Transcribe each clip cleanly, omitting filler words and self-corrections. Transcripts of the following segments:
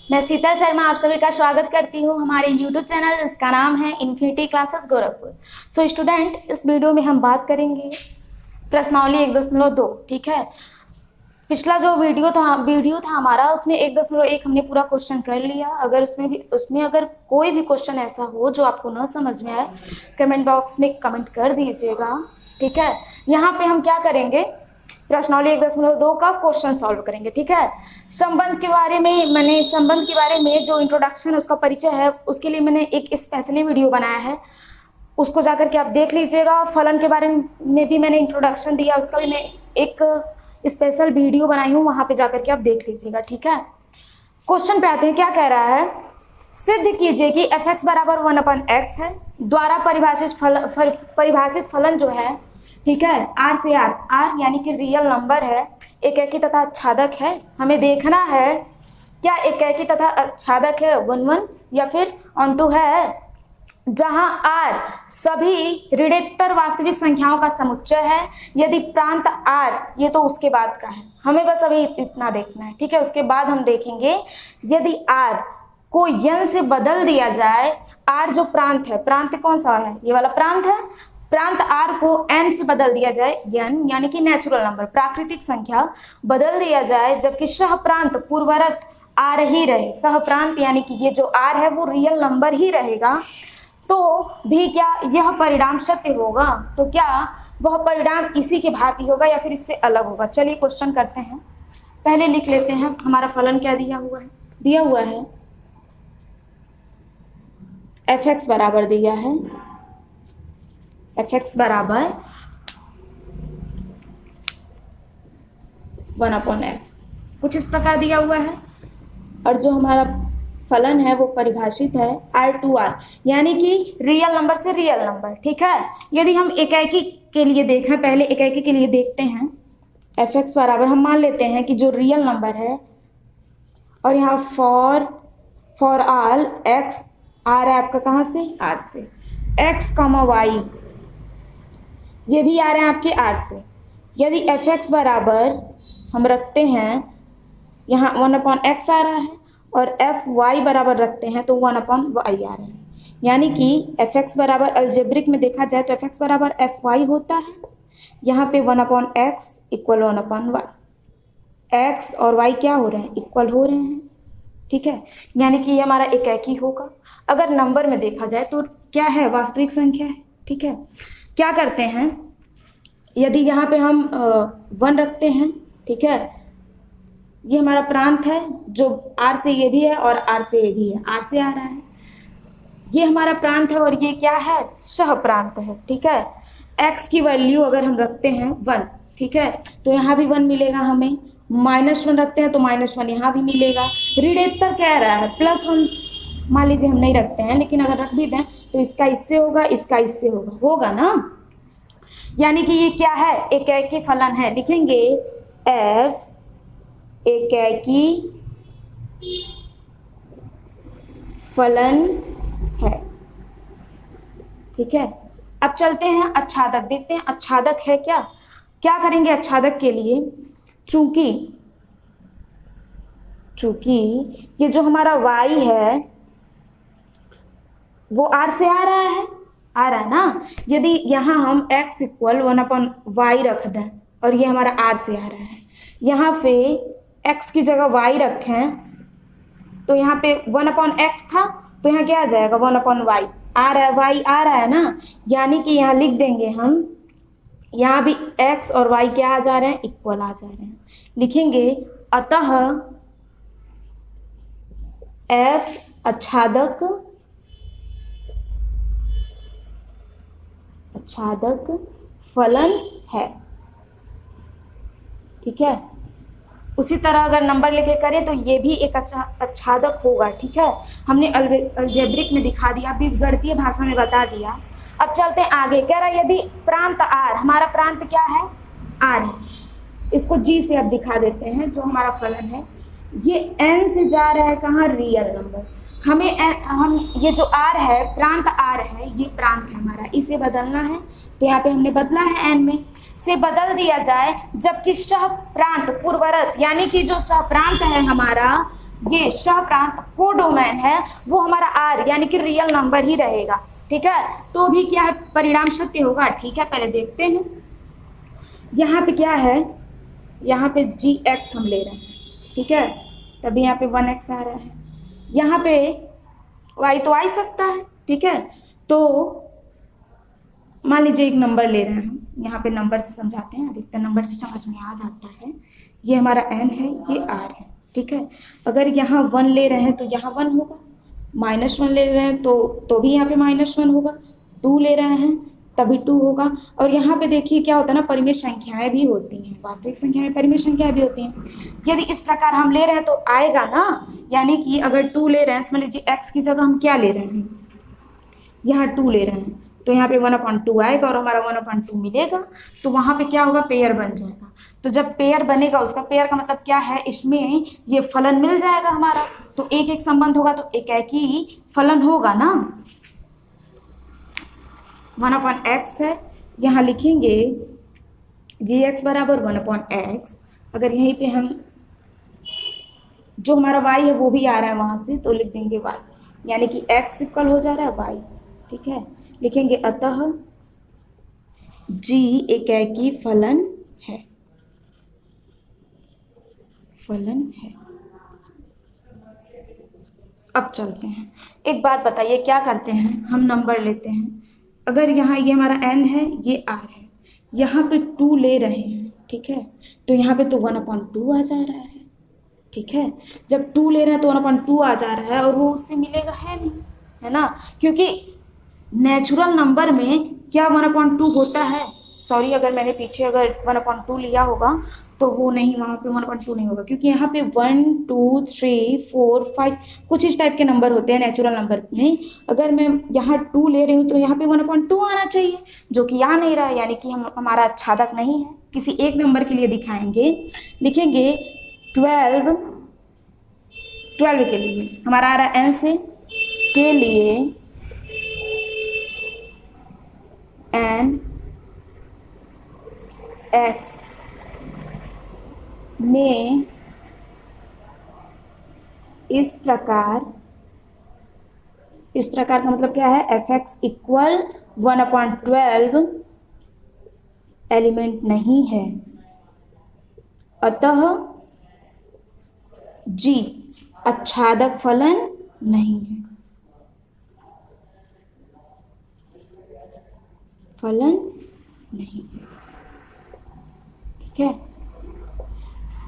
मैं शीतल शर्मा आप सभी का स्वागत करती हूँ हमारे YouTube चैनल, इसका नाम है infinity classes Gorakhpur. So student, इस वीडियो में हम बात करेंगे प्रश्नावली 1.2। ठीक है, पिछला जो वीडियो था हमारा, उसमें 1.1 हमने पूरा क्वेश्चन कर लिया। अगर उसमें अगर कोई भी क्वेश्चन ऐसा हो जो आपको न समझ में आए, कमेंट बॉक्स में कमेंट कर दीजिएगा। ठीक है, यहाँ पे हम क्या करेंगे, प्रश्नावली 1.2 का क्वेश्चन सॉल्व करेंगे। ठीक है, संबंध के बारे में जो इंट्रोडक्शन है, उसका परिचय है, उसके लिए मैंने एक स्पेशली वीडियो बनाया है, उसको जाकर के आप देख लीजिएगा। फलन के बारे में भी मैंने इंट्रोडक्शन दिया, उसका भी मैं एक स्पेशल वीडियो बनाई हूँ, वहां पे जाकर के आप देख लीजिएगा। ठीक है, क्वेश्चन पे आते हैं। क्या कह रहा है, सिद्ध कीजिए कि f(x) बराबर 1/x है। द्वारा परिभाषित फलन जो है, ठीक है, r से r यानी कि रियल नंबर है, एकैकी तथा आच्छादक है। हमें देखना है क्या एकैकी तथा आच्छादक है, 1 1 या फिर ऑन2 है, जहां r सभी ऋणोत्तर वास्तविक संख्याओं का समुच्चय है। यदि प्रांत r, ये तो उसके बाद का है, हमें बस अभी इतना देखना है। ठीक है, उसके बाद हम देखेंगे यदि r को n से बदल दिया जाए, r जो प्रांत है, प्रांत कौन सा है, ये वाला प्रांत है, प्रांत r को n से बदल दिया जाए, n यानी कि नेचुरल नंबर, प्राकृतिक संख्या बदल दिया जाए, जबकि सह प्रांत पूर्ववत r ही रहे। सह प्रांत यानी कि ये जो r है वो रियल नंबर ही रहेगा, तो भी क्या यह परिणाम सत्य होगा? तो क्या वह परिणाम इसी के भांति होगा या फिर इससे अलग होगा? चलिए क्वेश्चन करते हैं। पहले लिख लेते हैं हमारा फलन क्या दिया हुआ है f(x) बराबर दिया है, f(x) बराबर 1/x, कुछ इस प्रकार दिया हुआ है। और जो हमारा फलन है वो परिभाषित है r2r, यानी कि रियल नंबर से रियल नंबर। ठीक है, यदि हम एकाकी के लिए देखें, पहले एकाकी के लिए देखते हैं, f(x) बराबर हम मान लेते हैं कि जो रियल नंबर है, और यहाँ फॉर ऑल x, r है आपका कहाँ से, r से, x, y ये भी आ रहे हैं आपके r से। यदि f(x) बराबर हम रखते हैं, यहाँ 1/x आ रहा है, और fy बराबर रखते हैं तो 1/y आ रहा है, यानी कि f(x) बराबर अलजेब्रिक में देखा जाए तो f(x) बराबर fy होता है। यहाँ पे 1/x इक्वल 1/y, x और y क्या हो रहे हैं, इक्वल हो रहे हैं। ठीक है, यानी कि ये हमारा एकैकी होगा। अगर नंबर में देखा जाए तो क्या है, वास्तविक संख्या है। ठीक है, क्या करते हैं, यदि यहाँ पे हम 1 रखते हैं, ठीक है, ये हमारा प्रांत है, जो r से ये भी है और r से ये भी है, r से आ रहा है, ये हमारा प्रांत है, और ये क्या है, सह प्रांत है। ठीक है, x की वैल्यू अगर हम रखते हैं 1, ठीक है, तो यहाँ भी 1 मिलेगा हमें, -1 रखते हैं तो -1 यहाँ भी मिलेगा। ऋणोत्तर कह रहा है +1, मान लीजिए हम नहीं रखते हैं, लेकिन अगर रख भी दें तो इसका इससे होगा, इसका इससे होगा ना, यानी कि ये क्या है, एकैकी फलन है। लिखेंगे f एकैकी फलन है। ठीक है, अब चलते हैं आच्छादक, देखते हैं आच्छादक है क्या। क्या करेंगे आच्छादक के लिए, चूंकि ये जो हमारा y है वो r से आ रहा है ना, यदि यहाँ हम x इक्वल 1/y रख दें, और ये हमारा r से आ रहा है, यहाँ पे x की जगह y रखें, तो यहाँ पे 1/x था, तो यहाँ क्या आ जाएगा, 1/y आ रहा है, y आ रहा है ना, यानी कि यहाँ लिख देंगे हम, यहाँ भी x और y क्या आ जा रहे हैं, इक्वल आ जा रहे हैं। लिखेंगे अतः f आच्छादक फलन है। ठीक है, उसी तरह अगर नंबर लेके करें तो ये भी एक आच्छादक होगा। ठीक है, हमने अलजेब्रिक में दिखा दिया, बीजगणितीय भाषा में बता दिया। अब चलते हैं आगे, कह रहा है यदि प्रांत r, हमारा प्रांत क्या है, r है, इसको g से अब दिखा देते हैं, जो हमारा फलन है ये n से जा रहा है कहाँ, रियल नंबर, हम ये जो r है, प्रांत r है, ये प्रांत है हमारा, इसे बदलना है, तो यहाँ पे हमने बदला है n में, से बदल दिया जाए, जबकि सह प्रांत पूर्ववत, यानी कि जो सह प्रांत है हमारा ये सहप्रांत कोडोमेन है वो हमारा आर यानी कि रियल नंबर ही रहेगा, ठीक है। तो भी क्या है, परिणाम सत्य होगा, ठीक है। पहले देखते हैं यहाँ पे क्या है, यहाँ पे जी एक्स हम ले रहे हैं, ठीक है, तभी यहाँ पे 1x आ रहा है। यहाँ पे y तो आ ही सकता है, ठीक है। तो मान लीजिए एक नंबर ले रहे हैं हम, यहाँ पे नंबर से समझाते हैं, अधिकतर नंबर से समझ में आ जाता है। ये हमारा n है, ये r है, ठीक है। अगर यहाँ 1 ले रहे हैं तो यहाँ 1 होगा, -1 ले रहे हैं तो भी यहाँ पे -1 होगा, 2 ले रहे हैं तभी 2 होगा। और यहाँ पे देखिए क्या होता है ना, परिमेय संख्याएं भी होती हैं, वास्तविक संख्याएं परिमेय संख्याएं भी होती हैं। यदि इस प्रकार हम ले रहे हैं तो आएगा ना, यानी कि अगर 2 ले रहे हैं, समझ लीजिए x की जगह हम क्या ले रहे हैं, यहाँ 2 ले रहे हैं, तो यहाँ पे 1/2 आएगा और हमारा 1/2 मिलेगा, तो वहाँ पे क्या होगा, पेयर बन जाएगा। तो जब पेयर बनेगा, उसका पेयर का मतलब क्या है, इसमें ये फलन मिल जाएगा हमारा, तो एक एक संबंध होगा तो एक ही फलन होगा ना। 1/x है, यहाँ लिखेंगे gx बराबर 1/x। अगर यहीं पे हम जो हमारा y है वो भी आ रहा है वहाँ से, तो लिख देंगे y, यानी कि x इक्वल हो जा रहा है y, ठीक है। लिखेंगे अतः g एकाकी फलन है, फलन है। अब चलते हैं, एक बात बताइए, क्या करते हैं हम, नंबर लेते हैं। अगर यहाँ ये हमारा n है, ये r है, यहाँ पे 2 ले रहे हैं, ठीक है, तो यहाँ पे तो 1/2 आ जा रहा है, ठीक है। जब 2 ले रहे हैं तो 1/2 आ जा रहा है, और वो उससे मिलेगा है नहीं, है ना, क्योंकि नेचुरल नंबर में क्या 1/2 होता है, सॉरी अगर मैंने पीछे अगर 1/2 लिया होगा तो वो नहीं, वहाँ पे 1/2 नहीं होगा, क्योंकि यहाँ पे 1 2 3 4 5 कुछ इस टाइप के नंबर होते हैं नेचुरल नंबर में। अगर मैं यहाँ 2 ले रही हूँ तो यहाँ पे 1/2 आना चाहिए, जो कि आ नहीं रहा है, यानी कि हमारा आच्छादक नहीं है। किसी एक नंबर के लिए दिखाएंगे, लिखेंगे 12 के लिए हमारा आ रहा है n से, के लिए n x में इस प्रकार का मतलब क्या है, f(x) इक्वल 1/12 एलिमेंट नहीं है, अतः g आच्छादक फलन नहीं है, फलन नहीं है, ठीक है।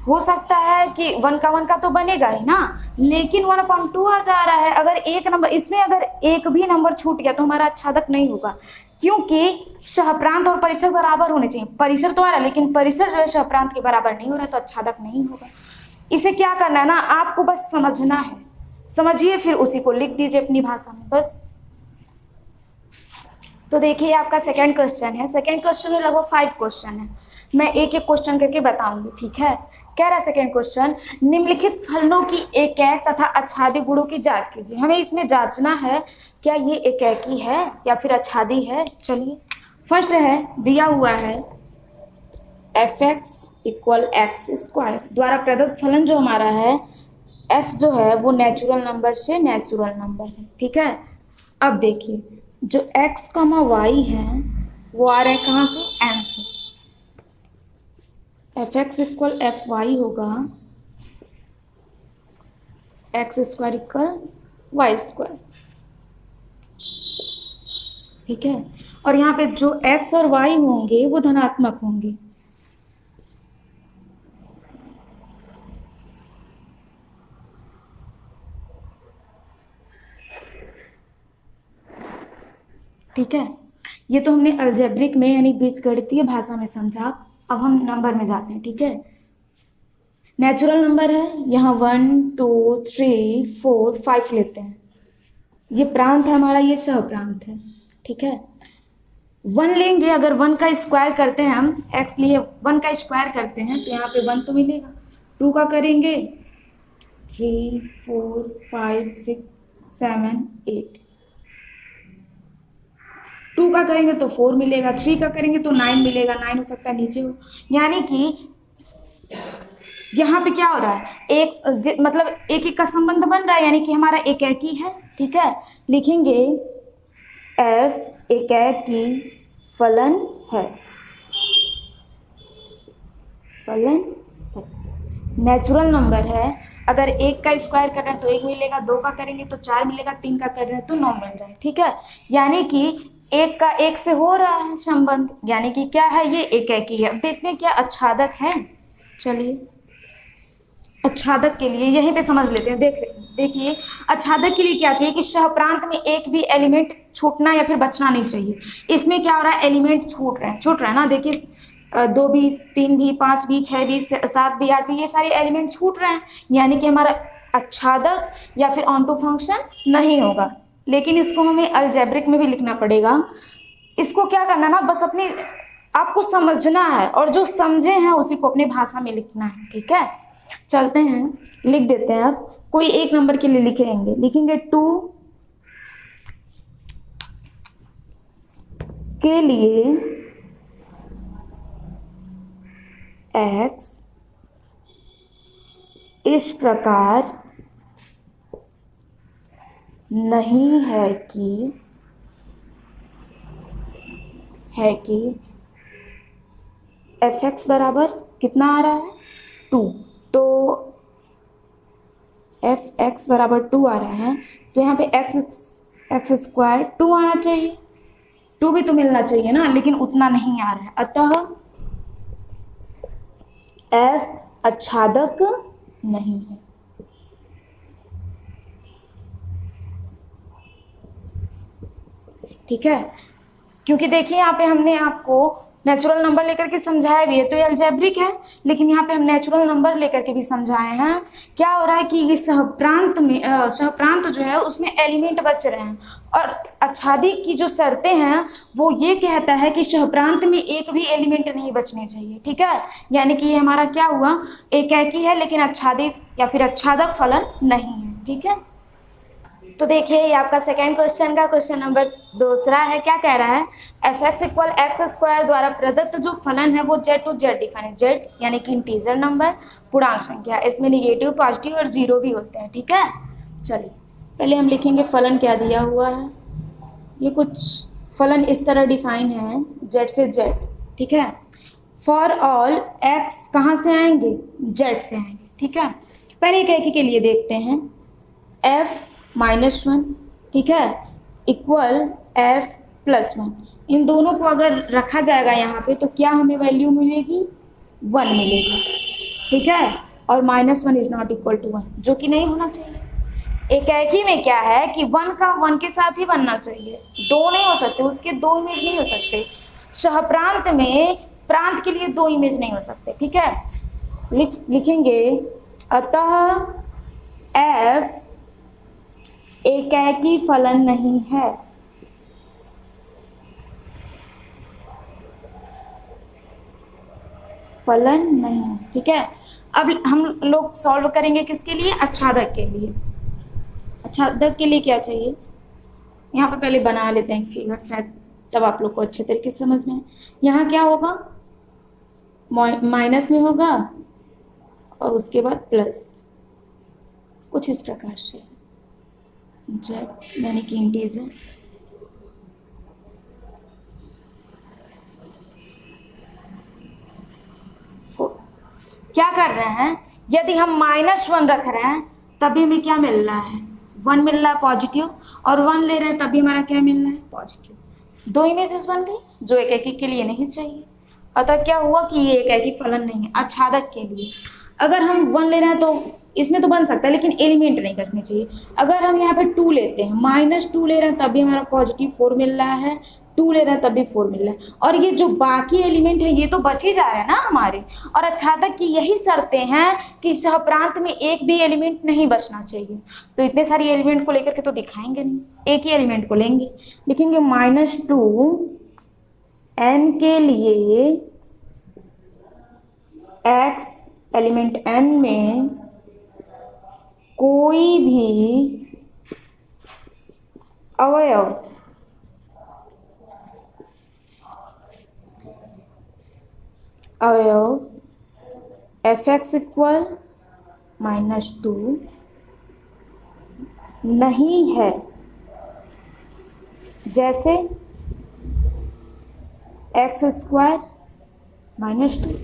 हो सकता है कि 1 का तो बनेगा ही ना, लेकिन 1/2 आ जा रहा है। अगर एक नंबर इसमें अगर एक भी नंबर छूट गया तो हमारा आच्छादक नहीं होगा, क्योंकि सहप्रांत और परिसर बराबर होने चाहिए। परिसर तो आ रहा है, लेकिन परिसर जो है सहप्रांत के बराबर नहीं हो रहा है, तो आच्छादक नहीं होगा। इसे क्या करना है ना, आपको बस समझना है, समझिए फिर उसी को लिख दीजिए अपनी भाषा में बस। तो देखिए आपका सेकंड क्वेश्चन है, सेकंड क्वेश्चन में लगभग 5 क्वेश्चन है, मैं एक एक क्वेश्चन करके बताऊंगी, ठीक है। कह रहा है सेकंड क्वेश्चन, निम्नलिखित फलनों की एकैक तथा आच्छादी गुणों की जांच कीजिए। हमें इसमें जांचना है क्या ये एकैकी है या फिर आच्छादी है। चलिए फर्स्ट है, दिया हुआ है f(x) = x² द्वारा प्रदत्त फलन जो हमारा है f जो है वो नेचुरल नंबर से नेचुरल नंबर है, ठीक है। अब देखिए जो x, y है वो आ रहा है कहाँ से, n से। f(x) = fy होगा, x² = y², ठीक है। और यहाँ पे जो x और y होंगे वो धनात्मक होंगे, ठीक है। ये तो हमने अलजेब्रिक में यानी बीजगणितीय भाषा में समझा। अब हम नंबर में जाते हैं, ठीक है। नेचुरल नंबर है, यहाँ 1 2 3 4 5 लेते हैं, ये प्रांत है हमारा, ये सहप्रांत है, ठीक है। 1 लेंगे, अगर 1 का स्क्वायर करते हैं हम, x लिए 1 का स्क्वायर करते हैं तो यहाँ पे 1 तो मिलेगा। 2 का करेंगे 3 4 5 6 7 8, 2 का करेंगे तो 4 मिलेगा, 3 का करेंगे तो 9 मिलेगा, 9 हो सकता है नीचे हो, यानी कि यहाँ पे क्या हो रहा है, मतलब एक एक का संबंध बन रहा है, यानी कि हमारा एकाकी है। ठीक है, लिखेंगे f एकाकी फलन है, फलन नेचुरल नंबर है। अगर एक का स्क्वायर कर रहे हैं तो एक मिलेगा, दो का करेंगे तो चार मिलेगा, तीन का कर रहे हैं तो 9 मिल रहा है। ठीक है, यानी कि एक का एक से हो रहा है संबंध, यानी कि क्या है, ये एकाकी है। अब देखते हैं क्या आच्छादक है। चलिए आच्छादक के लिए यहीं पे समझ लेते हैं। देखिए आच्छादक के लिए क्या चाहिए कि सहप्रांत में एक भी एलिमेंट छूटना या फिर बचना नहीं चाहिए। इसमें क्या हो रहा है, एलिमेंट छूट रहे हैं ना। देखिए 2 भी, 3 भी, 5 भी, 6 भी, 7 भी, 8 भी, ये सारे एलिमेंट छूट रहे हैं, यानी कि हमारा आच्छादक या फिर ऑन टू फंक्शन नहीं होगा। लेकिन इसको हमें अलजेब्रिक में भी लिखना पड़ेगा। इसको क्या करना ना, बस अपनी आपको समझना है और जो समझे हैं उसी को अपनी भाषा में लिखना है। ठीक है, चलते हैं, लिख देते हैं। अब कोई एक नंबर के लिए लिखेंगे 2 के लिए x इस प्रकार नहीं है कि fx बराबर कितना आ रहा है, 2। तो fx बराबर 2 आ रहा है, तो यहाँ पे x स्क्वायर 2 आना चाहिए, 2 भी तो मिलना चाहिए ना, लेकिन उतना नहीं आ रहा है। अतः f आच्छादक नहीं है। ठीक है, क्योंकि देखिए यहाँ पे हमने आपको नेचुरल नंबर लेकर के समझाया भी है, तो ये अलजेब्रिक है, लेकिन यहाँ पे हम नेचुरल नंबर लेकर के भी समझाए हैं। क्या हो रहा है कि ये सहप्रांत जो है उसमें एलिमेंट बच रहे हैं, और आच्छादी की जो शर्तें हैं वो ये कहता है कि सहप्रांत में एक भी एलिमेंट नहीं बचने चाहिए। ठीक है, यानी कि ये हमारा क्या हुआ, एकाकी है लेकिन आच्छादी या फिर आच्छादक फलन नहीं है। ठीक है, तो देखिए ये आपका सेकेंड क्वेश्चन का क्वेश्चन नंबर दूसरा है। क्या कह रहा है, fx इक्वल एक्स स्क्वायर द्वारा प्रदत्त जो फलन है वो z टू z डिफाइन है। z यानी कि इंटीजर नंबर, पूर्णांक संख्या, इसमें निगेटिव, पॉजिटिव और जीरो भी होते हैं। ठीक है, चलिए पहले हम लिखेंगे फलन क्या दिया हुआ है। ये कुछ फलन इस तरह डिफाइन है, z से z। ठीक है, फॉर ऑल x कहाँ से आएंगे, z से आएंगे। ठीक है, पहले एक के लिए देखते हैं, f -1, ठीक है, इक्वल f +1। इन दोनों को अगर रखा जाएगा यहाँ पे तो क्या हमें वैल्यू मिलेगी, 1 मिलेगी। ठीक है, और -1 इज नॉट इक्वल टू 1, जो कि नहीं होना चाहिए। एकाकी में क्या है कि 1 का 1 के साथ ही बनना चाहिए, 2 नहीं हो सकते, उसके 2 इमेज नहीं हो सकते। सहप्रांत में प्रांत के लिए 2 इमेज नहीं हो सकते। ठीक है, लिखेंगे अतः f एकाकी फलन नहीं है। फलन नहीं। ठीक है, अब हम लोग सॉल्व करेंगे किसके लिए, आच्छादक के लिए। आच्छादक के लिए क्या चाहिए, यहाँ पे पहले बना लेते हैं फिगर, शायद तब आप लोग को अच्छे तरीके से समझ में आए। यहाँ क्या होगा, माइनस में होगा और उसके बाद प्लस, कुछ इस प्रकार से, z यानी कि इंटीजर, क्या कर रहे हैं, यदि हम -1 रख रहे हैं तभी हमें क्या मिल रहा है, 1 मिल रहा है पॉजिटिव, और 1 ले रहे हैं तभी हमारा क्या मिल रहा है, पॉजिटिव। 2 इमेजेस बन गई जो एकाकी के लिए नहीं चाहिए। अतः क्या हुआ कि ये एकाकी फलन नहीं है। आच्छादक के लिए अगर हम 1 ले रहे हैं तो इसमें तो बन सकता है, लेकिन एलिमेंट नहीं बचने चाहिए। अगर हम यहाँ पे 2 लेते हैं, -2 ले रहे हैं तभी हमारा पॉजिटिव 4 मिल रहा है, 2 ले रहे हैं तभी 4 मिल रहा है, और ये जो बाकी एलिमेंट है ये तो बच ही जा रहे हैं ना हमारे। और आच्छादक की यही शर्तें हैं कि सहप्रांत में एक भी एलिमेंट नहीं बचना चाहिए। तो इतने सारी एलिमेंट को लेकर के तो दिखाएंगे नहीं, एक ही एलिमेंट को लेंगे। लिखेंगे -2 n के लिए x एलिमेंट n में कोई भी अवयव एफ एक्स इक्वल -2 नहीं है, जैसे एक्स स्क्वायर -2।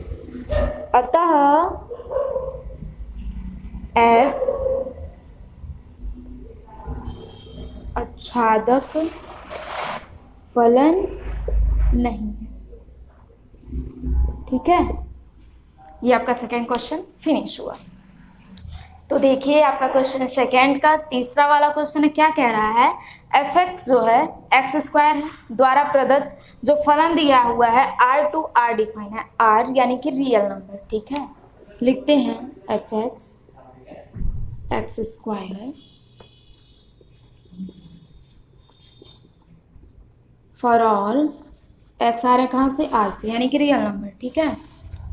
अतः एफ आच्छादक फलन नहीं है। ठीक है, ये आपका सेकेंड क्वेश्चन फिनिश हुआ। तो देखिए आपका क्वेश्चन सेकेंड का तीसरा वाला क्वेश्चन है, क्या कह रहा है, एफ एक्स जो है एक्स स्क्वायर है द्वारा प्रदत्त जो फलन दिया हुआ है आर टू आर डिफाइन है, आर यानी कि रियल नंबर। ठीक है, लिखते हैं F X X square for all X आ रहा है कहाँ से, आर से, यानी कि रियल नंबर। ठीक है,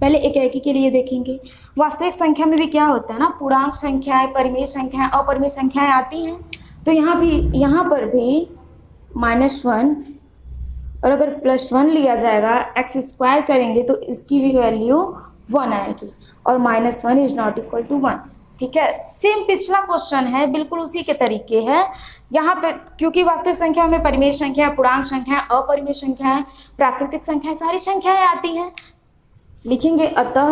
पहले एकाकी के लिए देखेंगे। वास्तविक संख्या में भी क्या होता है ना, पूर्णांक संख्याएं, परिमेय संख्याएं, अपरिमेय संख्याएं आती हैं। तो यहाँ पर भी -1 और अगर +1 लिया जाएगा, एक्स स्क्वायर करेंगे तो इसकी भी वैल्यू 1 आएगी और -1 इज नॉट इक्वल टू 1। ठीक है, सेम पिछला क्वेश्चन है, बिल्कुल उसी के तरीके है। यहाँ पे क्योंकि वास्तविक संख्या में परिमेय संख्या, पूर्णांक संख्या, अपरिमेय संख्या, प्राकृतिक संख्या, सारी संख्याएं आती हैं। लिखेंगे अतः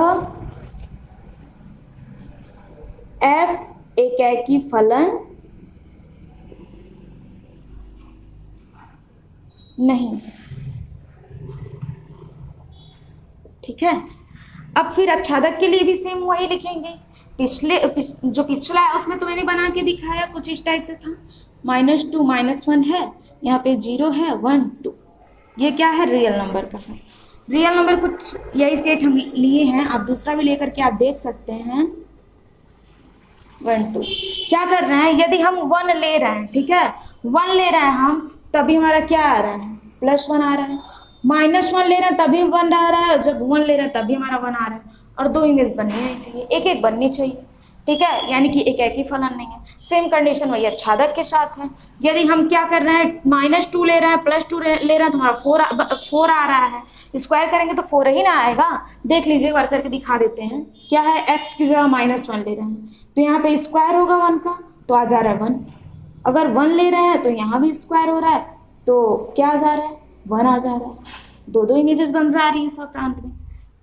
f एकाकी फलन नहीं। ठीक है, अब फिर आच्छादक के लिए भी सेम वही लिखेंगे। जो पिछला है उसमें तो मैंने बना के दिखाया, कुछ इस टाइप से था। -2 -1 है, यहाँ पे 0 है, 1 2, ये क्या है, रियल नंबर का है। रियल नंबर कुछ यही सेट हम लिए हैं, आप दूसरा भी लेकर के आप देख सकते हैं। 1 2 क्या कर रहे हैं, यदि हम 1 ले रहे हैं, ठीक है, 1 ले रहे हैं हम, तभी हमारा क्या आ रहा है, +1 आ रहा है। -1 ले रहे हैं तभी 1 आ रहा है, और जब 1 ले रहे हैं तभी हमारा 1 आ रहा है। और 2 इमेज बननी नहीं चाहिए, एक एक बननी चाहिए। ठीक है, यानी कि एकाकी फलन नहीं है। सेम कंडीशन वही आच्छादक के साथ है। यदि हम क्या कर रहे हैं, -2 ले रहे हैं, +2 ले रहे हैं, तो हमारा 4 आ रहा है। स्क्वायर करेंगे तो 4 ही ना आएगा। देख लीजिए, एक बार करके दिखा देते हैं। क्या है, x की जगह -1 ले रहे हैं, तो यहाँ पे स्क्वायर होगा 1 का, तो आ जा रहा है 1। अगर 1 ले रहे हैं तो यहाँ भी स्क्वायर हो रहा है, तो क्या आ जा रहा है, 1 आ जा रहा है। 2 इमेजेस बन जा रही है सप्रांत में,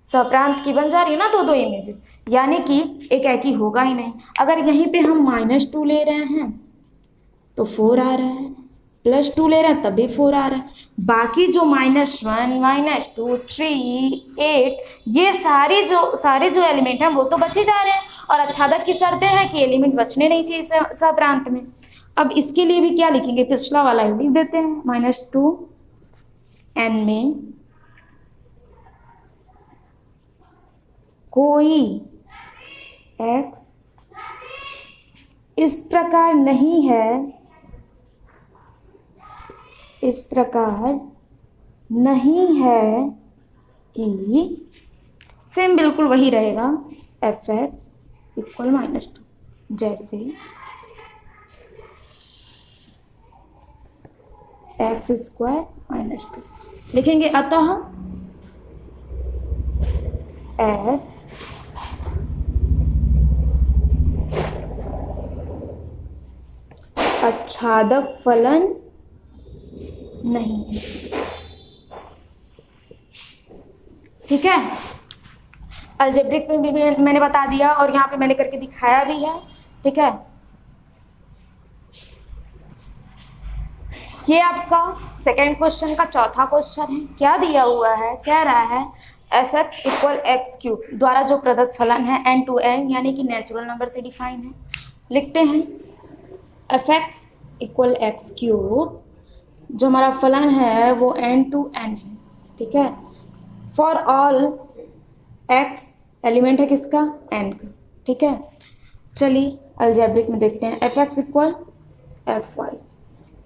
सप्रांत की बन जा रही है ना 2 इमेजेस, यानी कि एकाकी होगा ही नहीं। अगर यहीं पे हम -2 ले रहे हैं तो 4 आ रहा है, +2 ले रहे हैं तभी 4 आ रहा है। बाकी जो -1 -2 3 8 ये सारे जो एलिमेंट हैं वो तो बचे जा रहे हैं, और आच्छादक की शर्तें हैं कि एलिमेंट बचने नहीं चाहिए सप्रांत में। अब इसके लिए भी क्या लिखेंगे, पिछला वाला ही लिख देते हैं। -2 n में कोई x इस प्रकार नहीं है, इस प्रकार नहीं है कि, सेम बिल्कुल वही रहेगा, एफ एक्स इक्वल -2, जैसे एक्स स्क्वायर -2। लिखेंगे अतः एफ आच्छादक फलन नहीं है। ठीक है, अलजेब्रिक में भी मैंने बता दिया और यहाँ पे मैंने करके दिखाया भी है। ठीक है, ये आपका सेकेंड क्वेश्चन का चौथा क्वेश्चन है। क्या दिया हुआ है, कह रहा है एफ एक्स इक्वल x³ द्वारा जो प्रदत्त फलन है n to n यानी कि नेचुरल नंबर से डिफाइन है। लिखते हैं एफ एक्स इक्वल x³ जो हमारा फलन है वो n to n है। ठीक है, फॉर ऑल x एलिमेंट है किसका, n का। ठीक है, चलिए अलजेब्रिक में देखते हैं। एफ एक्स इक्वल fy,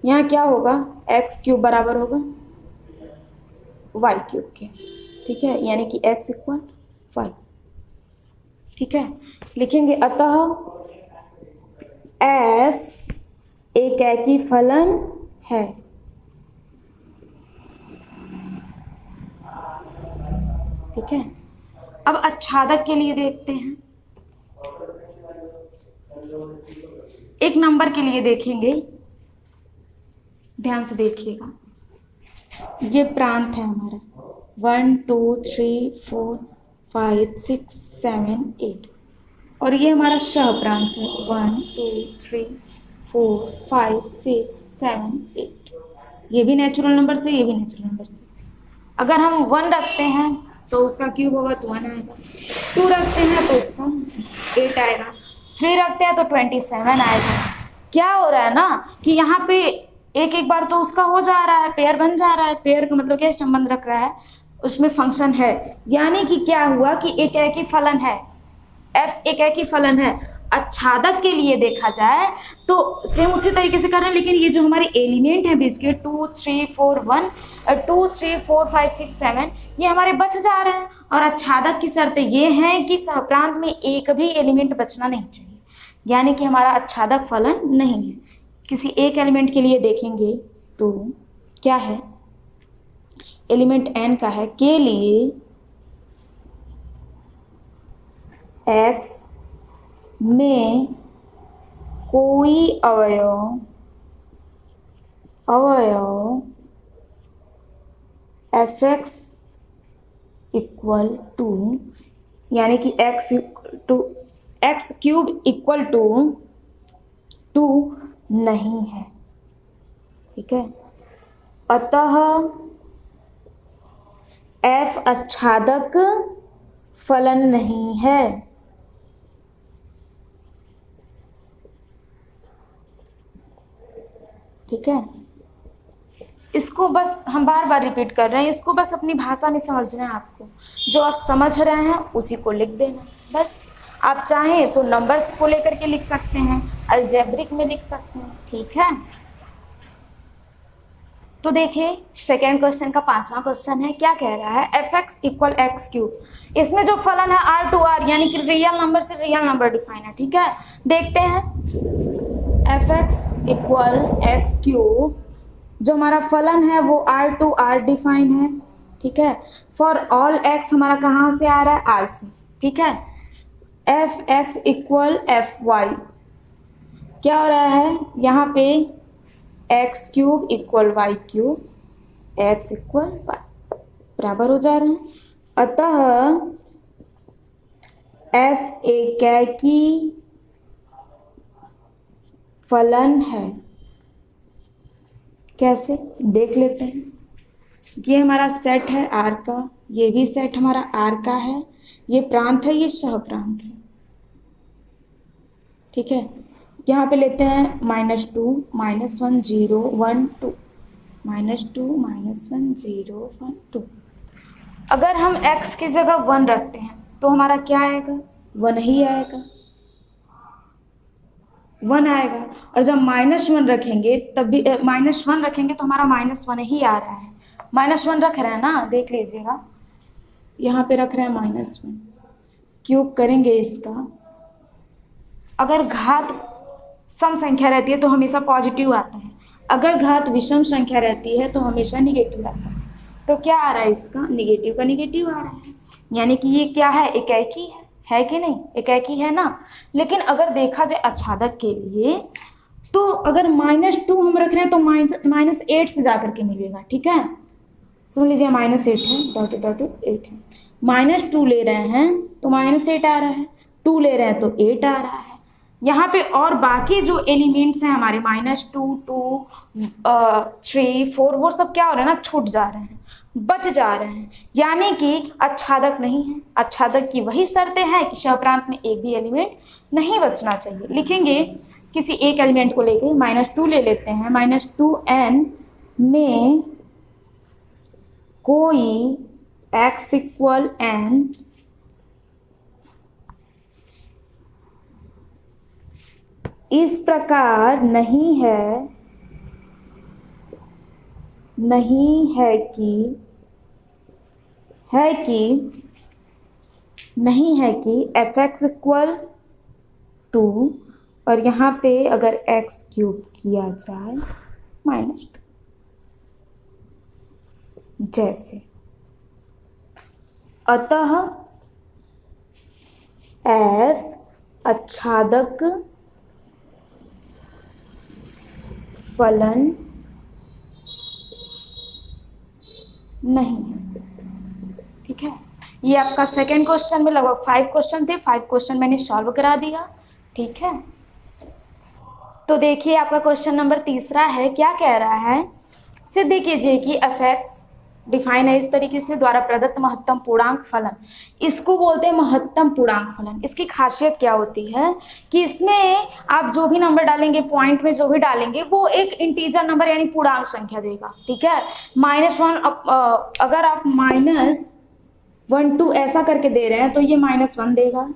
यहाँ क्या होगा, x³ बराबर होगा y³ के। ठीक है, यानी कि x इक्वल 5। ठीक है, लिखेंगे अतः f एकाकी फलन है। ठीक है, अब आच्छादक के लिए देखते हैं, एक नंबर के लिए देखेंगे, ध्यान से देखिएगा। ये प्रांत है हमारा 1 2 3 4 5 6 7 8 और ये हमारा शह प्रांत है 1 2 3 4 5 6 7 8। ये भी नेचुरल नंबर से, ये भी नेचुरल नंबर से। अगर हम 1 रखते हैं तो उसका क्यूब होगा तो 1 आएगा, 2 रखते हैं तो उसका 8 आएगा, 3 रखते हैं तो 27 आएगा। क्या हो रहा है ना कि यहाँ पे एक एक बार तो उसका हो जा रहा है, पेयर बन जा रहा है। पेयर का मतलब क्या, संबंध रख रहा है, उसमें फंक्शन है। यानी कि क्या हुआ कि एक एकी फलन है, एफ एक एकी फलन है। आच्छादक के लिए देखा जाए तो सेम उसी तरीके से कर रहे हैं, लेकिन ये जो हमारे एलिमेंट हैं बीच के 2 3 4 1 2 3 4 5 6 7 ये हमारे बच जा रहे हैं। और आच्छादक की शर्तें ये हैं कि सहप्रांत में एक भी एलिमेंट बचना नहीं चाहिए, यानी कि हमारा आच्छादक फलन नहीं है। किसी एक एलिमेंट के लिए देखेंगे तो क्या है, एलिमेंट n का है, के लिए x में कोई अवयव fx इक्वल टू, यानी कि x क्यूब इक्वल टू 2 नहीं है, ठीक है। अतः f आच्छादक फलन नहीं है, ठीक है। इसको बस हम बार बार रिपीट कर रहे हैं, इसको बस अपनी भाषा में समझना है आपको। जो आप समझ रहे हैं उसी को लिख देना बस। आप चाहें तो नंबर्स को लेकर के लिख सकते हैं, अलजेब्रिक में लिख सकते हैं, ठीक है। तो देखिए सेकेंड क्वेश्चन का 5वां क्वेश्चन है, क्या कह रहा है, F X equal x cube. इसमें जो फलन है आर टू आर, यानी कि रियल नंबर से रियल नंबर डिफाइन है, ठीक है। देखते हैं F X equal x cube, जो हमारा फलन है वो आर टू आर डिफाइन है, ठीक है। फॉर ऑल एक्स हमारा कहाँ से आ रहा है, आर से, ठीक है। F X equal F Y, क्या हो रहा है यहाँ पे, X cube equal Y cube, X equal Y बराबर हो जा रहे हैं। अतः एफ एकैकी फलन है। कैसे देख लेते हैं, ये हमारा सेट है आर का, ये भी सेट हमारा आर का है, ये प्रांत है, ये सह प्रांत है, ठीक है। यहाँ पे लेते हैं -2 -1 0 1 2 -2 -1 0 1 2। अगर हम x की जगह 1 रखते हैं तो हमारा क्या आएगा, 1 ही आएगा, 1 आएगा। और जब -1 रखेंगे तब भी -1 रखेंगे तो हमारा -1 ही आ रहा है। -1 रख रहे हैं ना, देख लीजिएगा, यहाँ पे रख रहे हैं -1। क्यूब करेंगे इसका, अगर घात सम संख्या रहती है तो हमेशा पॉजिटिव आता है, अगर घात विषम संख्या रहती है तो हमेशा निगेटिव आता है। तो क्या आ रहा है इसका, निगेटिव का निगेटिव आ रहा है, यानी कि ये क्या है, एकैकी है कि नहीं, एकैकी है ना। लेकिन अगर देखा जाए आच्छादक के लिए तो अगर -2 हम रख रहे हैं तो -8 से जा करके मिलेगा, ठीक है। समझ लीजिए -8 है, डॉट डॉट 8 है, -2 ले रहे हैं तो -8 आ रहा है, 2 ले रहे हैं तो 8 आ रहा है यहाँ पे। और बाकी जो एलिमेंट्स हैं हमारे -2 2 3 4 वो सब क्या हो रहे हैं ना, छूट जा रहे हैं, बच जा रहे हैं, यानी कि आच्छादक नहीं है। आच्छादक की वही शर्तें हैं कि सहप्रांत में एक भी एलिमेंट नहीं बचना चाहिए। लिखेंगे किसी एक एलिमेंट को लेके, -2 ले लेते हैं, -2n में कोई x इक्वल n इस प्रकार नहीं है कि एफ एक्स इक्वल 2 और यहाँ पे अगर x क्यूब किया जाए -2, जैसे। अतः एफ आच्छादक फलन नहीं है। ठीक है, ये आपका सेकेंड क्वेश्चन में लगभग 5 क्वेश्चन थे, 5 क्वेश्चन मैंने सॉल्व करा दिया। ठीक है, तो देखिए आपका क्वेश्चन नंबर तीसरा है, क्या कह रहा है, सिद्ध कीजिए कि एफ(x) डिफाइन है इस तरीके से, द्वारा प्रदत्त महत्तम पूर्णांक फलन। इसको बोलते हैं महत्तम पूर्णांक फलन। इसकी खासियत क्या होती है कि इसमें आप जो भी नंबर डालेंगे, पॉइंट में जो भी डालेंगे, वो एक इंटीजर नंबर यानी पूर्णांक संख्या देगा। ठीक है, -1 अगर आप -1 2 ऐसा करके दे रहे हैं तो ये -1 देगा,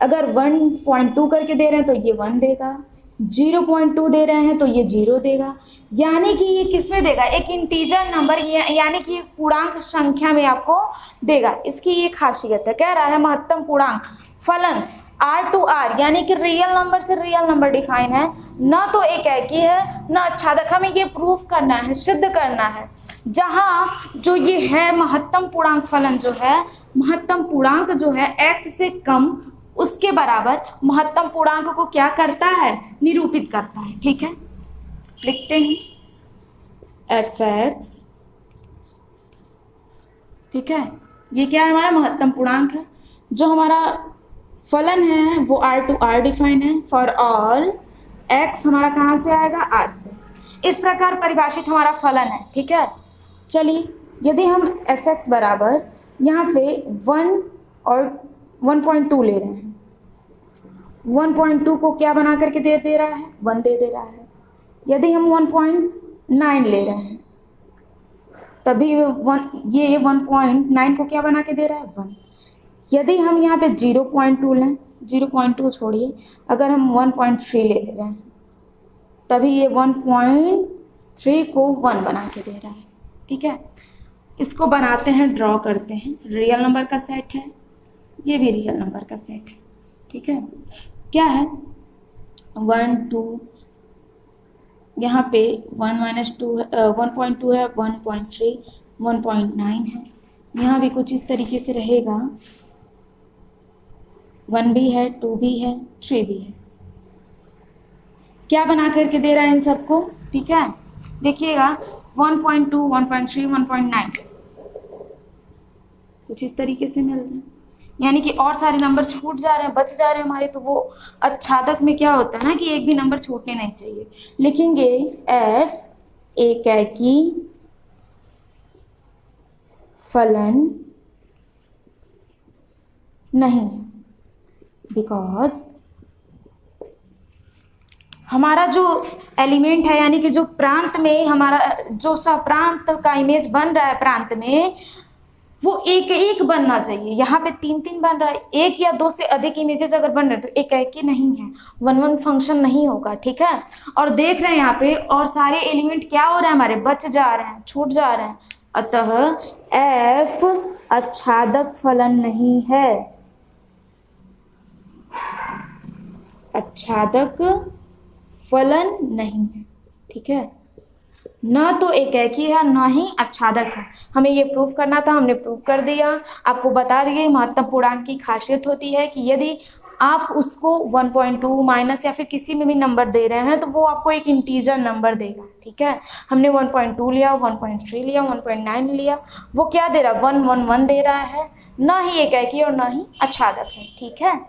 अगर 1.2 करके दे रहे हैं तो ये 1 देगा, 0.2 दे रहे हैं तो ये 0 देगा, यानी कि ये किसमें देगा, एक इंटीजर नंबर यानी कि एक पूर्णांक संख्या में आपको देगा। इसकी ये खासियत है। कह रहा है महत्तम पूर्णांक फलन R to R यानी कि रियल नंबर से रियल नंबर डिफाइन है, ना तो एकाकी है ना आच्छादक। हमें ये प्रूफ करना है, सिद्ध करना है। जहाँ जो ये है महत्तम पूर्णांक फलन जो है, महत्तम पूर्णांक जो है x से कम उसके बराबर महत्तम पूर्णांक को क्या करता है, निरूपित करता है। ठीक है, लिखते हैं f(x), ठीक है, ये क्या है, हमारा महत्तम पूर्णांक है। जो हमारा फलन है वो R to R डिफाइन है। फॉर ऑल x हमारा कहाँ से आएगा, R से। इस प्रकार परिभाषित हमारा फलन है। ठीक है, चलिए यदि हम f(x) बराबर यहाँ पे 1 और 1.2 ले रहे हैं, 1.2 को क्या बना करके दे रहा है, 1 दे रहा है। यदि हम 1.9 ले रहे हैं तभी ये 1.9 को क्या बना के दे रहा है, 1। यदि हम यहाँ पे 0.2 लें, 0.2 छोड़िए, अगर हम 1.3 ले रहे हैं तभी ये 1.3 को 1 बना के दे रहा है। ठीक है, इसको बनाते हैं, ड्रॉ करते हैं। रियल नंबर का सेट है, ये भी रियल नंबर का सेट है। ठीक है, क्या है, 1 2, यहाँ पे 1-2 1.2 है, 1.3 1.9 है। यहाँ भी कुछ इस तरीके से रहेगा, 1 भी है, 2 भी है, 3 भी है। क्या बना करके दे रहा है इन सबको। ठीक है, देखिएगा 1.2 1.3 1.9 कुछ इस तरीके से मिल रहे हैं, यानी कि और सारे नंबर छूट जा रहे हैं, बच जा रहे हैं हमारे। तो वो आच्छादक में क्या होता है ना कि एक भी नंबर छूटने नहीं चाहिए। लिखेंगे f एकाकी फलन नहीं, बिकॉज हमारा जो एलिमेंट है यानी कि जो प्रांत में हमारा जो सप्रांत का इमेज बन रहा है प्रांत में, वो एक एक बनना चाहिए। यहाँ पे 3-3 बन रहा है, 1 या 2 से अधिक इमेजेस अगर बन रहे हैं तो एकाकी नहीं है, 1-1 फंक्शन नहीं होगा। ठीक है, और देख रहे हैं यहाँ पे और सारे एलिमेंट क्या हो रहे हैं, हमारे बच जा रहे हैं, छूट जा रहे हैं। अतः f आच्छादक फलन नहीं है, आच्छादक फलन नहीं है। ठीक है, न तो एकाकी है न ही आच्छादक है। हमें ये प्रूफ करना था, हमने प्रूफ कर दिया। आपको बता दिए महत्तम पूर्णांक की खासियत होती है कि यदि आप उसको 1.2 माइनस या फिर किसी में भी नंबर दे रहे हैं तो वो आपको एक इंटीजर नंबर देगा। ठीक है, हमने 1.2 लिया, 1.3 लिया, 1.9 लिया, वो क्या दे रहा है, 1 1 1 दे रहा है, न ही एकाकी और न ही आच्छादक है। ठीक है,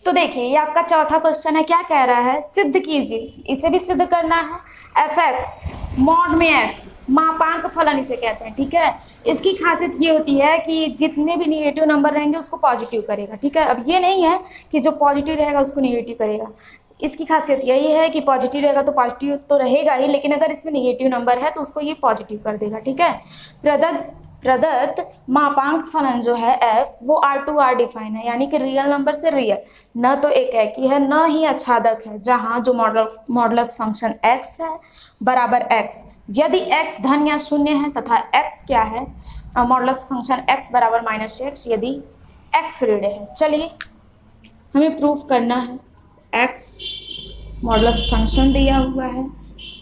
तो देखिए ये आपका चौथा क्वेश्चन है, क्या कह रहा है, सिद्ध कीजिए। इसे भी सिद्ध करना है। f(x) मॉड में x मापांक फलन इसे कहते हैं। ठीक है, इसकी खासियत ये होती है कि जितने भी निगेटिव नंबर रहेंगे उसको पॉजिटिव करेगा। ठीक है, अब ये नहीं है कि जो पॉजिटिव रहेगा उसको निगेटिव करेगा। इसकी खासियत यही है कि पॉजिटिव रहेगा तो पॉजिटिव तो रहेगा ही, लेकिन अगर इसमें निगेटिव नंबर है तो उसको ये पॉजिटिव कर देगा। ठीक है, प्रदत्त मापांक फलन जो है f वो R to R डिफाइन है, यानी कि रियल नंबर से रियल, न तो एकाकी है न ही आच्छादक है। जहाँ जो मॉडुलस फंक्शन x है बराबर x, यदि x धन या शून्य है तथा x क्या है, मॉडुलस फंक्शन x बराबर -x यदि x ऋण है। चलिए हमें प्रूफ करना है। x मॉडुलस फंक्शन दिया हुआ है,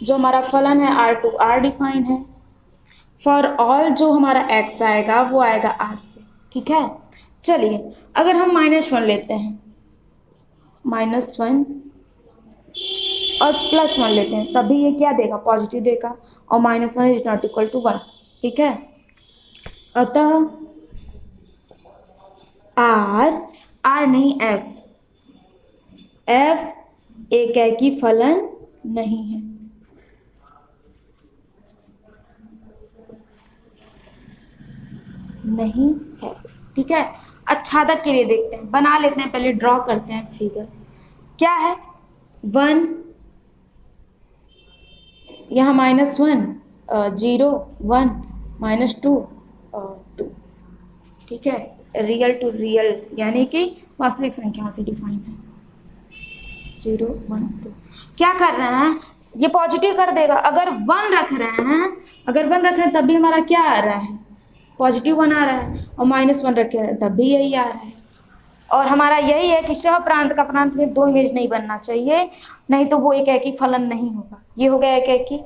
जो हमारा फलन है R to R डिफाइन है। फॉर ऑल जो हमारा x आएगा वो आएगा R से। ठीक है, चलिए अगर हम -1 लेते हैं, -1 और +1 लेते हैं, तभी ये क्या देगा, पॉजिटिव देगा, और -1 इज नॉट इक्वल टू 1, ठीक है। अतः आर नहीं एफ एकेकी फलन नहीं है। नहीं है, ठीक है। आच्छादक के लिए देखते हैं, बना लेते हैं, पहले ड्रॉ करते हैं फिगर। क्या है, 1, यहाँ -1, 0, 1, -2, 2, ठीक है। रियल टू रियल यानी कि वास्तविक संख्याओं से डिफाइन है। 0, 1, 2 क्या कर रहे हैं, ये पॉजिटिव कर देगा। अगर 1 रख रहे हैं तब भी हमारा क्या आ रहा है, पॉजिटिव 1 आ रहा है, और -1 रखे हैं तब भी यही आ रहा है। और हमारा यही है कि सह प्रांत का प्रांत में 2 इमेज नहीं बनना चाहिए, नहीं तो वो एकेकी फलन नहीं होगा। ये हो गया एकेकी।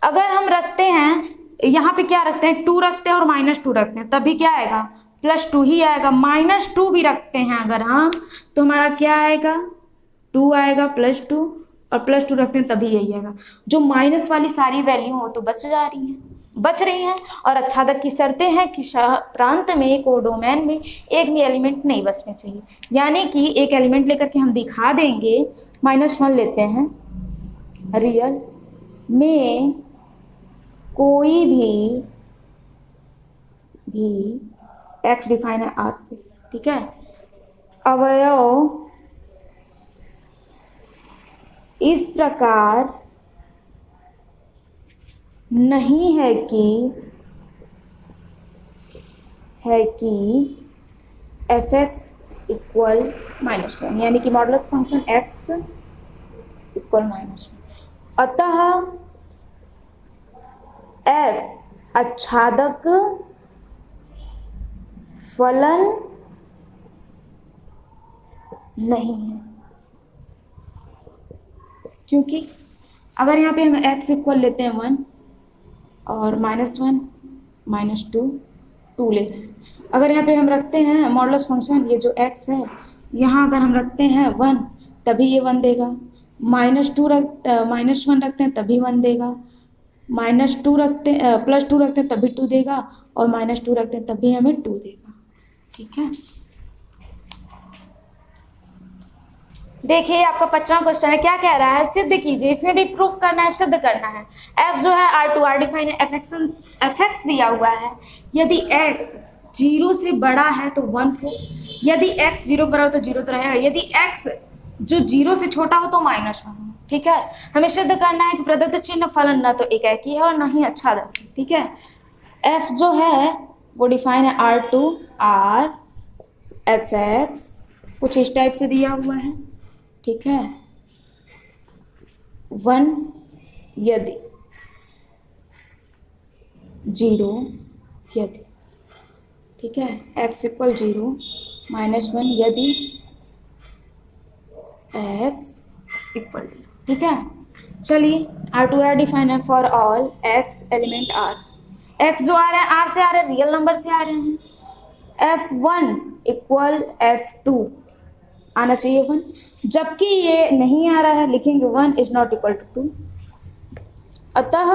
अगर हम रखते हैं, यहाँ पे क्या रखते हैं, 2 रखते हैं और -2 रखते हैं, तभी क्या आएगा, +2 ही आएगा। -2 भी रखते हैं अगर हम, तो हमारा क्या आएगा, 2 आएगा, +2, और +2 रखते हैं तभी यही आएगा। जो माइनस वाली सारी वैल्यू हो तो बच रही हैं। और आच्छादक की शर्तें हैं कि प्रांत में, कोडोमेन में एक भी एलिमेंट नहीं बचने चाहिए, यानी कि एक एलिमेंट लेकर के हम दिखा देंगे। -1 लेते हैं, रियल में कोई भी x डिफाइन है R से, ठीक है, अवयव इस प्रकार नहीं है कि f(x) इक्वल -1, यानी कि मॉडुलस फंक्शन x इक्वल -1। अतः f आच्छादक फलन नहीं है, क्योंकि अगर यहाँ पे हम x इक्वल लेते हैं 1 और -1, -2, 2 ले रहे हैं। अगर यहाँ पे हम रखते हैं मॉडुलस फंक्शन, ये जो x है, यहाँ अगर हम रखते हैं 1 तभी ये 1 देगा, -1 रखते हैं तभी 1 देगा, +2 रखते हैं तभी 2 देगा, और -2 रखते हैं तभी हमें 2 देगा, ठीक है। देखिए आपका 25वां क्वेश्चन है, क्या कह रहा है, सिद्ध कीजिए। इसमें भी प्रूफ करना है, सिद्ध करना है। f जो है R डिफाइन है, fx दिया हुआ है। यदि x 0 से बड़ा है तो 1 हो, यदि x 0 बड़ा हो तो 0 तो रहेगा, यदि x जो 0 से छोटा हो तो -1 हो, ठीक है। हमें सिद्ध करना है कि प्रदत्त चिन्ह फलन न तो एकेकी है और न ही आच्छादक, ठीक है। f जो है वो डिफाइन है R fx कुछ इस टाइप से दिया हुआ है, ठीक है। 1 यदि 0 यदि, ठीक है, x इक्वल 0, -1 यदि x इक्वल, ठीक है। चलिए R डिफाइन है for all x element R। x जो आ रहा है R से आ रहा है, रियल नंबर से आ रहे हैं। f1 इक्वल f2 आना चाहिए 1, जबकि ये नहीं आ रहा है, लिखेंगे 1 इज नॉट इक्वल टू 2। अतः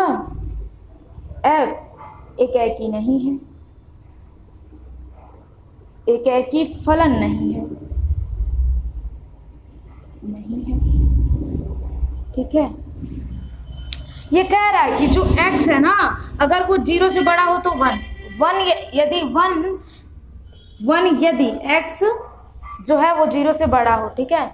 f एकेकी नहीं है, एकेकी फलन नहीं है, ठीक है। ये कह रहा है कि जो x है ना, अगर वो 0 से बड़ा हो तो 1 यदि x जो है वो 0 से बड़ा हो, ठीक है।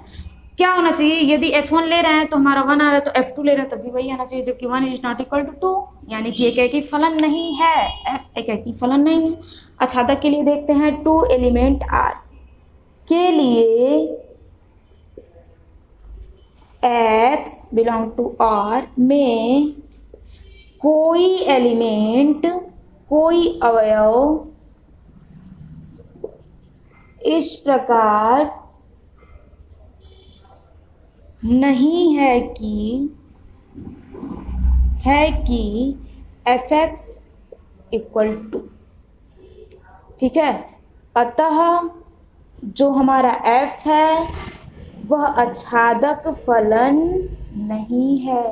क्या होना चाहिए, यदि f1 ले रहे हैं तो हमारा 1 आ रहा है, तो f2 ले रहे हैं तभी वही आना चाहिए, जबकि 1 इज नॉट इक्वल टू 2, यानी कि एकेकी फलन नहीं है, f एकेकी फलन नहीं है। आच्छादक के लिए देखते हैं, 2 एलिमेंट R के लिए x बिलोंग टू R में कोई एलिमेंट, कोई अवयव इस प्रकार नहीं है कि fx इक्वल टू, ठीक है। अतः जो हमारा F है वह आच्छादक फलन नहीं है।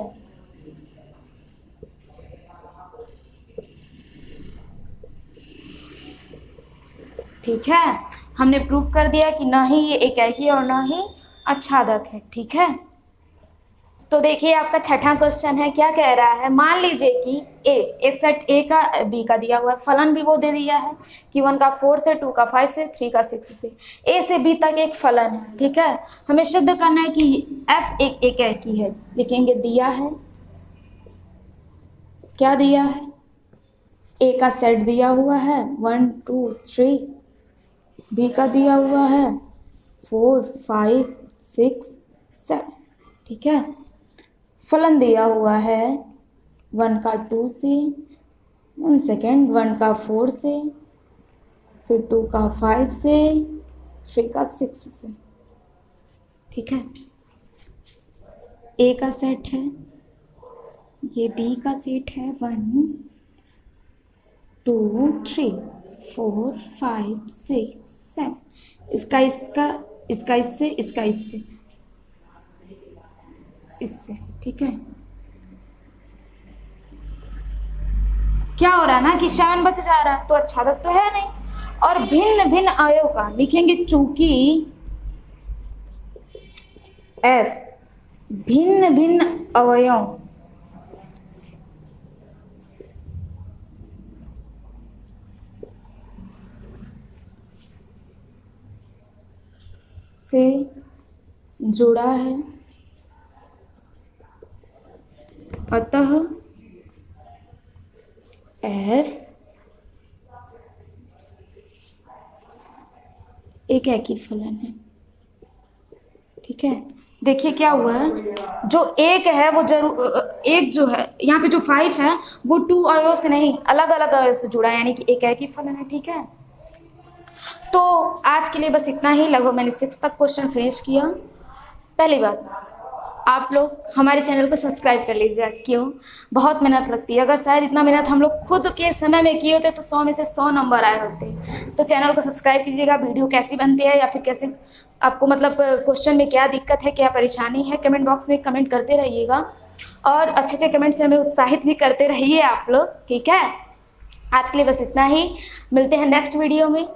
ठीक है, हमने प्रूव कर दिया कि ना ही ये एकाकी है और ना ही आच्छादक है। ठीक है, तो देखिए आपका छठा क्वेश्चन है, क्या कह रहा है, मान लीजिए कि एक सेट ए का बी का दिया हुआ है, फलन भी वो दे दिया है कि 1 का 4 से, 2 का 5 से, 3 का 6 से, ए से बी तक एक फलन है। ठीक है, हमें सिद्ध करना है कि एफ एक एकाकी है। लिखेंगे दिया है, क्या दिया है, ए का सेट दिया हुआ है 1 2 3, बी का दिया हुआ है 4 5 6 7। ठीक है, फलन दिया हुआ है 1 का 2 से, 1 सेकेंड, 1 का 4 से, फिर 2 का 5 से, 3 का 6 से। ठीक है, ए का सेट है, ये बी का सेट है 1 2 3 4 5 6 7, इसका इसका इसका इससे, इसका इससे, इससे। ठीक है, क्या हो रहा है ना कि 7 बच जा रहा है, तो आच्छादक तो है नहीं। और भिन्न भिन्न अवयव का लिखेंगे, चूंकि एफ भिन्न भिन्न अवयव से जुड़ा है, अतः एफ एकाकी फलन है। ठीक है, देखिए क्या हुआ है, जो एक है वो जरूर, एक जो है यहाँ पे जो 5 है वो 2 अवयव से नहीं, अलग अलग अवयव से जुड़ा है, यानी कि एकाकी फलन है। ठीक है, तो आज के लिए बस इतना ही। लगभग मैंने 6 तक क्वेश्चन फिनिश किया। पहली बात, आप लोग हमारे चैनल को सब्सक्राइब कर लीजिए। क्यों, बहुत मेहनत लगती है, अगर शायद इतना मेहनत हम लोग खुद के समय में किए होते तो 100 में से 100 नंबर आए होते। तो चैनल को सब्सक्राइब कीजिएगा। वीडियो कैसी बनती है या फिर कैसे आपको मतलब क्वेश्चन में क्या दिक्कत है, क्या परेशानी है, कमेंट बॉक्स में कमेंट करते रहिएगा और अच्छे अच्छे कमेंट से हमें उत्साहित भी करते रहिए आप लोग। ठीक है, आज के लिए बस इतना ही, मिलते हैं नेक्स्ट वीडियो में।